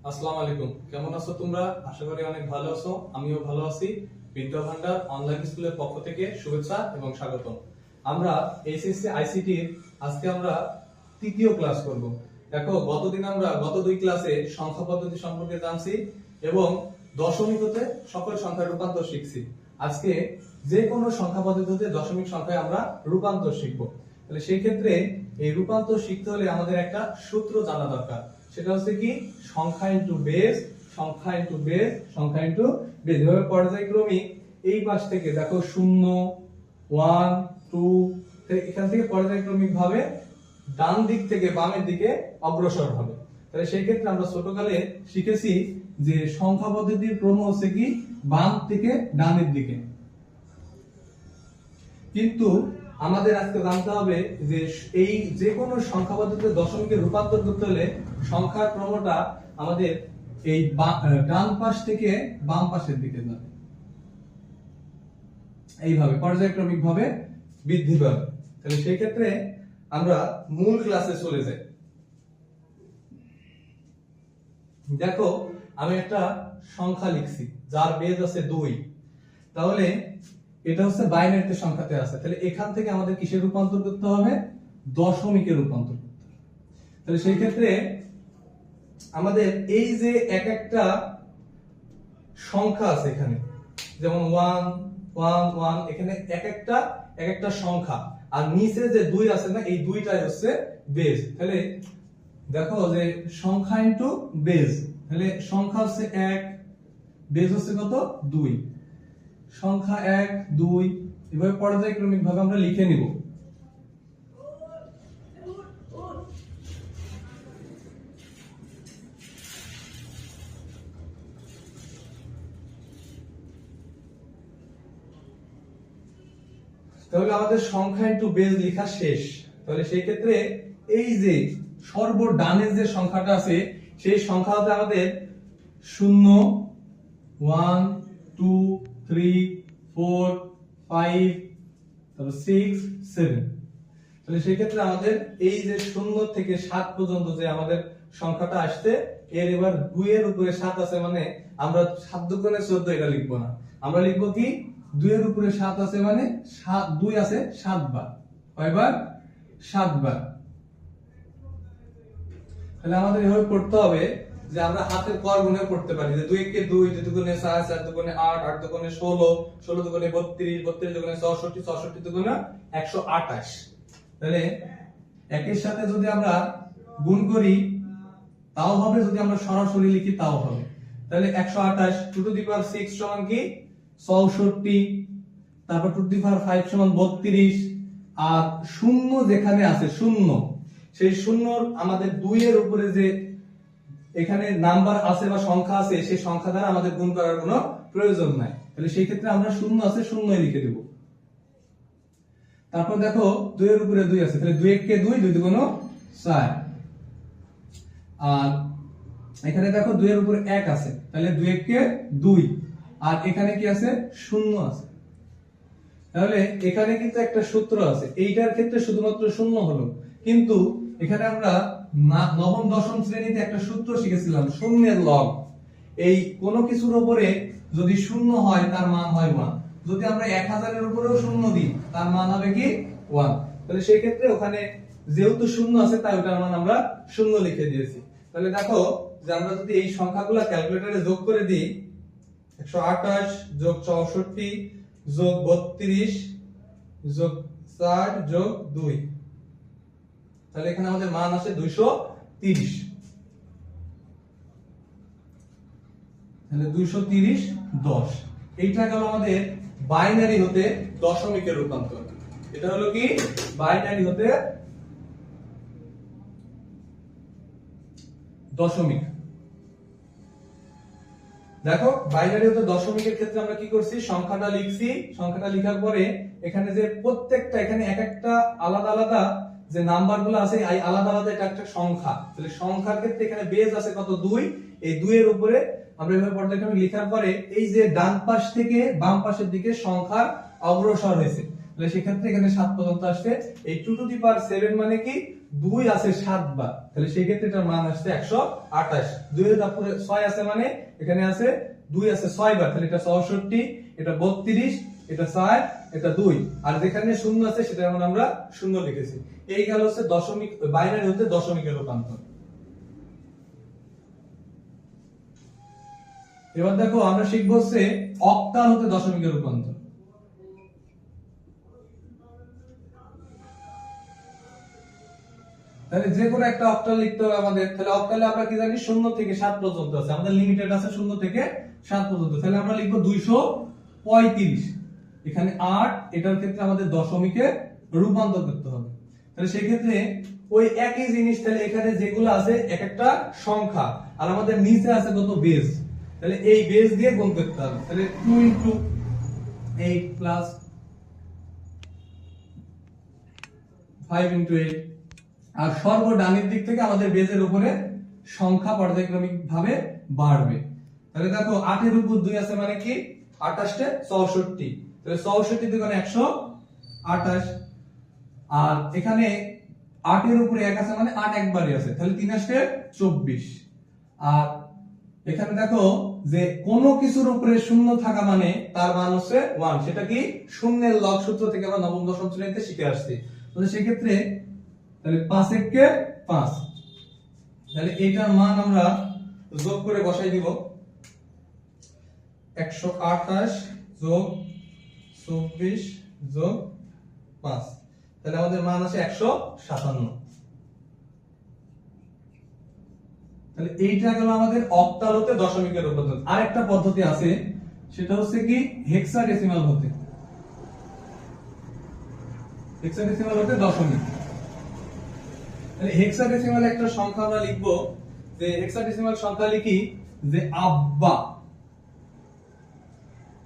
আসসালামু আলাইকুম। কেমন আছো তোমরা? আশা করি অনেক ভালো আছো। আমিও ভালো আছি। বিদ্যা ভান্ডার অনলাইন স্কুলের পক্ষ থেকে শুভেচ্ছা এবং স্বাগতম। আমরা এইচএসসি আইসিটি আজকে আমরা তৃতীয় ক্লাস করব। দেখো গতদিন আমরা গত দুই ক্লাসে সংখ্যা পদ্ধতি সম্পর্কে জানছি এবং দশমিক হতে সকল সংখ্যার রূপান্তর শিখছি। আজকে যে কোনো সংখ্যা পদ্ধতি হতে দশমিক সংখ্যায় আমরা রূপান্তর শিখব। তাহলে সেই ক্ষেত্রে এই রূপান্তর শিখতে হলে আমাদের একটা সূত্র জানা দরকার। সেটা হচ্ছে কি সংখ্যা ইনটু বেস, সংখ্যা ইনটু বেস, সংখ্যা ইনটু বেস। এভাবে পর্যায়ক্রমিক এই পাশ থেকে দেখো 0 1 2 এখান থেকে পর্যায়ক্রমিক ভাবে ডান দিক থেকে বামের দিকে অগ্রসর হবে। তাহলে সেই ক্ষেত্রে আমরা ছোটকালে শিখেছি যে সংখ্যা পদ্ধতির ক্রম হচ্ছে কি বাম থেকে ডানের দিকে। কিন্তু আমাদের আজকে জানতে হবে যে এই যে কোনো সংখ্যা পদ্ধতিতে দশমিকে রূপান্তর করতে হলে সংখ্যার ক্রমটা আমাদের এই ডান পাশ থেকে বাম পাশের দিকে যাবে, এইভাবে পর্যায়ক্রমিক ভাবে বৃদ্ধি পাবে। তাহলে সেই ক্ষেত্রে আমরা মূল ক্লাসে চলে যাই। দেখো আমি একটা সংখ্যা লিখছি যার বেজ আছে 2। তাহলে এটা হচ্ছে বাইনারিতে সংখ্যাতে আছে। তাহলে এখান থেকে আমাদের কিসে রূপান্তর করতে হবে? দশমিকে রূপান্তর করতে হবে। তাহলে সেই ক্ষেত্রে আমাদের এই যে এক একটা সংখ্যা আছে এখানে, যেমন 1 1 1, এখানে এক একটা সংখ্যা, আর নিচে যে 2 আছে না, এই দুইটাই হচ্ছে বেজ। তাহলে দেখো যে সংখ্যা ইনটু বেজ, তাহলে সংখ্যা হচ্ছে 1, বেজ হচ্ছে কত? 2। সংখ্যা 1 2, এভাবে পর্যায়ক্রমিক ভাবে আমরা লিখে নিব। তাহলে আমাদের সংখ্যা ইনটু বেজ লেখা শেষ। তাহলে সেই ক্ষেত্রে এই যে সর্বডানের যে সংখ্যাটা আছে সেই সংখ্যাতে আমাদের 0 1 2 3 4 5 তারপর 6 7। তাহলে সেই ক্ষেত্রে আমাদের এই যে 0 থেকে 7 পর্যন্ত যে আমাদের সংখ্যাটা আসছে, এর এবার 2 এর উপরে 7 আছে, মানে আমরা 7 দুগুণে 14 এটা লিখবো না, আমরা লিখবো কি 2 এর উপরে 7 আছে মানে 2 আছে 7 বার। কয়বার? 7 বার। তাহলে আমাদের এভাবে করতে হবে যে আমরা হাতের কর গুণে করতে পারি যে 2 কে 2, 2 দুগুণে 4, 4 দুগুণে 8, 8 দুগুণে 16, 16 দুগুণে 32, 32 দুগুণে 64, 64 দুগুণে 128। তাহলে একের সাথে যদি আমরা গুণ করি তাও হবে, যদি আমরা সরাসরি লিখি তাও হবে। তাহলে 128 টু টু দি পাওয়ার 6 সমান কি 64, তারপর টু টু দি পাওয়ার 5 সমান 32, আর শূন্য যেখানে আছে শূন্য, সেই শূন্যর আমাদের 2 এর উপরে যে এখানে নাম্বার আছে বা সংখ্যা আছে সেই সংখ্যা দ্বারা আমাদের গুণ করার কোনো প্রয়োজন নাই। তাহলে সেই ক্ষেত্রে আমরা শূন্য আছে শূন্যই লিখে দেব। তারপর দেখো 2 এর উপরে 2 আছে, তাহলে 2 কে 2, 2 দুগুণ 4, আর এখানে দেখো 2 এর উপরে 1 আছে, তাহলে 2 কে 2, আর এখানে কি আছে? শূন্য আছে। তাহলে এখানে কিন্তু একটা সূত্র আছে, এইটার ক্ষেত্রে শুধুমাত্র শূন্য হলো, কিন্তু এখানে আমরা নবম দশম শ্রেণীতে একটা সূত্র শিখেছিলাম শূন্যের লগ। এই কোন কিছুর উপরে যদি শূন্য হয় তার মান হয় 1, যদি আমরা 1000 এর উপরেও শূন্য দিই তার মান হবে কি 1। তাহলে সেই ক্ষেত্রে ওখানে যেহেতু শূন্য আছে তাই ওটার মান আমরা শূন্য লিখে দিয়েছি। তাহলে দেখো যে আমরা যদি এই সংখ্যাগুলো ক্যালকুলেটরে যোগ করে দিই, 128 যোগ 64 যোগ 32 যোগ 4 যোগ 2, তাহলে এখানে আমাদের মান আসে 230। তাহলে 230 10। এইটা গেল আমাদের বাইনারি হতে দশমিকের রূপান্তর। এটা হলো কি বাইনারি হতে দশমিক। দেখো বাইনারি হতে দশমিকের ক্ষেত্রে আমরা কি করছি, সংখ্যাটা লিখছি, সংখ্যাটা লেখার পরে এখানে যে প্রত্যেকটা এখানে এক একটা আলাদা আলাদা যে নাম্বারগুলো আছে এই আলাদা আলাদা এটা একটা সংখ্যা। তাহলে সংখ্যার ক্ষেত্রে এখানে বেজ আছে কত? 2। এই 2 এর উপরে আমরা এভাবে পর্যায়ক্রমে লেখার পরে এই যে ডান পাশ থেকে বাম পাশের দিকে সংখ্যার অগ্রসর হয়েছে, তাহলে সেক্ষেত্রে এখানে 7 পর্যন্ত আসছে। এই 2 টু দি পাওয়ার 7 মানে কি 2 আছে 7 বার, তাহলে সেই ক্ষেত্রে এটার মান আসছে 128। 2 এর উপরে 6 আছে মানে এখানে আছে 2 আছে 6 বার, তাহলে এটা 64, এটা 32, এটা 4, এটা 2, আর যেখানে শূন্য আছে সেটা যেমন আমরা শূন্য লিখেছি। এই গেল হচ্ছে দশমিক, বাইনারি হতে দশমিকের রূপান্তর। এবার দেখো আমরা শিখবো হচ্ছে অক্টাল হতে দশমিকের রূপান্তর। তাহলে যে কোনো একটা অক্টাল লিখতে হবে আমাদের। তাহলে অক্টালে আমরা কি জানি, 0 থেকে 7 পর্যন্ত আছে, আমাদের লিমিটেড আছে 0 থেকে 7 পর্যন্ত। তাহলে আমরা লিখবো 235, এখানে 8, এটার ক্ষেত্রে আমাদের দশমিকে রূপান্তর করতে হবে। তাহলে সেই ক্ষেত্রে ওই একই জিনিস, তাহলে এখানে যেগুলো আছে এক একটা সংখ্যা, আর আমাদের নিচে আছে কত, বেস, তাহলে এই বেস দিয়ে গুণ করতে হবে। তাহলে 2 * 8 প্লাস 5 * 8, আর সর্বডানের দিক থেকে আমাদের বেজের উপরে সংখ্যা পর্যায়ক্রমিক ভাবে বাড়বে। তাহলে দেখো 8 এর উপর 2 আছে মানে কি, 28 এ 64, তাহলে 64 দুগুণে 128, আর এখানে 8 এর উপরে 1 আছে মানে 8 একবারই আছে, তাহলে 3 আসে 24, আর এখানে দেখো যে কোন কিছুর উপরে শূন্য থাকা মানে তার মান হচ্ছে 1, সেটা কি শূন্যের লগ সূত্র থেকে আমরা নবম দশম শ্রেণীতে শিখে আসছি। তাহলে সেই ক্ষেত্রে তাহলে 5 * 1 = 5, তাহলে এইটার মান আমরা যোগ করে বসাই দিব, 128 + 24 + 5, তাহলে আমাদের মান আছে 157। তাহলে এইটা গেল আমাদের অক্টাল হতে দশমিকের রূপান্তর। আরেকটা পদ্ধতি আছে, সেটা হচ্ছে কি হেক্সাডেসিমাল হতে, হেক্সাডেসিমাল হতে দশমিক। তাহলে হেক্সাডেসিমাল একটা সংখ্যা আমরা লিখবো, যে হেক্সাডেসিমাল সংখ্যা লিখি যে আব্বা,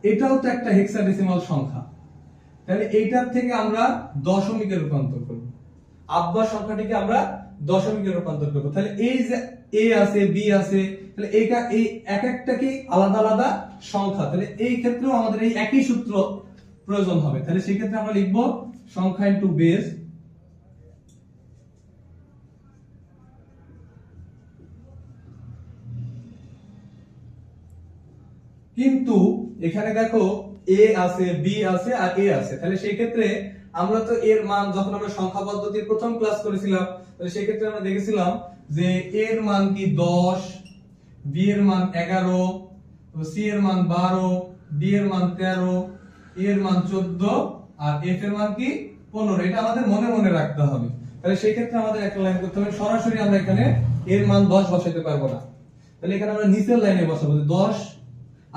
এটাও তো একটা হেক্সাডেসিমাল সংখ্যা, তাহলে এইটার থেকে আমরা দশমিকে রূপান্তর করব, আব্বা সংখ্যাটিকে আমরা দশমিকে রূপান্তর করব। তাহলে এই যে a আছে, b আছে, তাহলে এইটা এই এক একটা কি আলাদা আলাদা সংখ্যা, তাহলে এই ক্ষেত্রেও আমাদের এই একই সূত্র প্রয়োজন হবে। তাহলে সেই ক্ষেত্রে আমরা লিখব সংখ্যা ইনটু বেস, কিন্তু এখানে দেখো a আছে, b আছে আর a আছে, তাহলে সেই ক্ষেত্রে আমরা তো এর মান যখন আমরা সংখ্যা পদ্ধতির প্রথম ক্লাস করেছিলাম, তাহলে সেই ক্ষেত্রে আমরা দেখেছিলাম যে এর মান কি 10, b এর মান 11, c এর মান 12, d এর মান 13, a এর মান 14 আর f এর মান কি 15। এটা আমাদের মনে মনে রাখতে হবে। তাহলে সেই ক্ষেত্রে আমাদের একটা লাইন করতে হবে, সরাসরি আমরা এখানে এর মান 10 বসাতে পারবো না, তাহলে এখানে আমরা নিচের লাইনে বসাবো 10,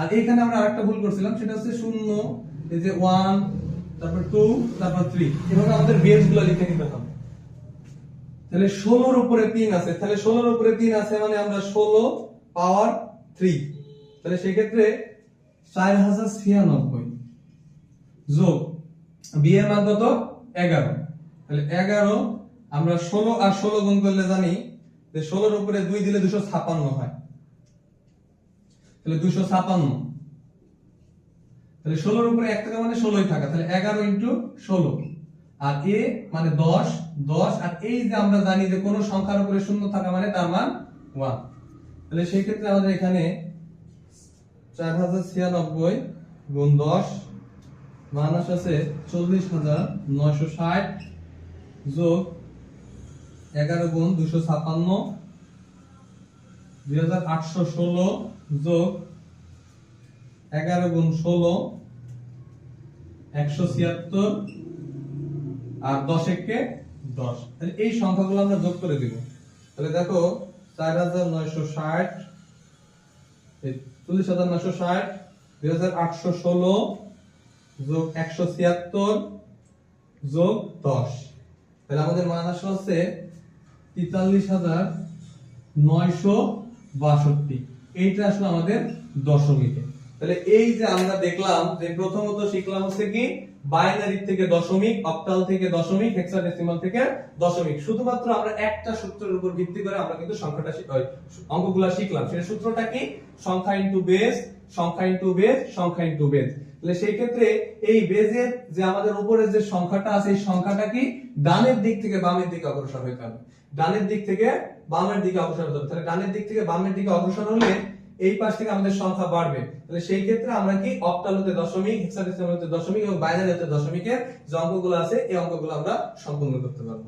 আর এখানে আমরা আরেকটা ভুল করছিলাম, সেটা হচ্ছে 0, এই যে 1, তারপর 2, তারপর 3, এভাবে আমাদের বেসগুলো লিখে নিতে হবে। তাহলে 16 এর উপরে 3 আছে, তাহলে 16 এর উপরে 3 আছে মানে আমরা 16 পাওয়ার 3, তাহলে সেই ক্ষেত্রে 4096 যোগ b এর মান কত 11, তাহলে 11 আমরা 16 আর 16 গুণ করলে জানি যে 16 এর উপরে 2 দিলে 256 হয়, তাহলে 256, তাহলে 16 এর উপরে 1 টাকা মানে 16ই থাকা, তাহলে 11 * 16, আর a মানে 10, 10, আর এই যে আমরা জানি যে কোন সংখ্যার উপরে শূন্য থাকা মানে তার মান 1, তাহলে সেই ক্ষেত্রে আমাদের এখানে 4096 গুণ 10 মান আসছে 40960 যোগ 11 গুণ 256, 2816 যোগ 11 গুণ 16 176, আর 10 একে 10, তাহলে এই সংখ্যাগুলো আমরা যোগ করে দিব। তাহলে দেখো 4960, 40960, 2816 যোগ 176 যোগ 10, তাহলে আমাদের মান আসছে 43962। এইটা আসলে আমাদের দশমিকে। তাহলে এই যে আমরা দেখলাম যে প্রথমত শিখলাম হচ্ছে কি বাইনারি থেকে দশমিক, অক্টাল থেকে দশমিক, হেক্সাডেসিমাল থেকে দশমিক। শুধুমাত্র আমরা একটা সূত্রের উপর ভিত্তি করে আমরা কিন্তু সংখ্যাটা অঙ্কগুলো শিখলাম। সেটা সূত্রটা কি, সংখ্যা ইনটু বেস, সংখ্যা ইনটু বেজ, সংখ্যা ইনটু বেজ। তাহলে সেই ক্ষেত্রে এই বেজের যে আমাদের উপরের যে সংখ্যাটা আছে এই সংখ্যাটা কি ডানের দিক থেকে বামের দিকে অগ্রসর হতে হবে, ডানের দিক থেকে বামের দিকে অগ্রসর হতে হবে। তাহলে ডানের দিক থেকে বামের দিকে অগ্রসর হলে এই পাশ থেকে আমাদের সংখ্যা বাড়বে। তাহলে সেই ক্ষেত্রে আমরা কি অক্টাল হতে দশমিক, হেক্সাডেসিমাল হতে দশমিক এবং বাইনারি হতে দশমিকের যে অঙ্কগুলো আছে এই অঙ্কগুলো আমরা সম্পূর্ণ করতে পারবো।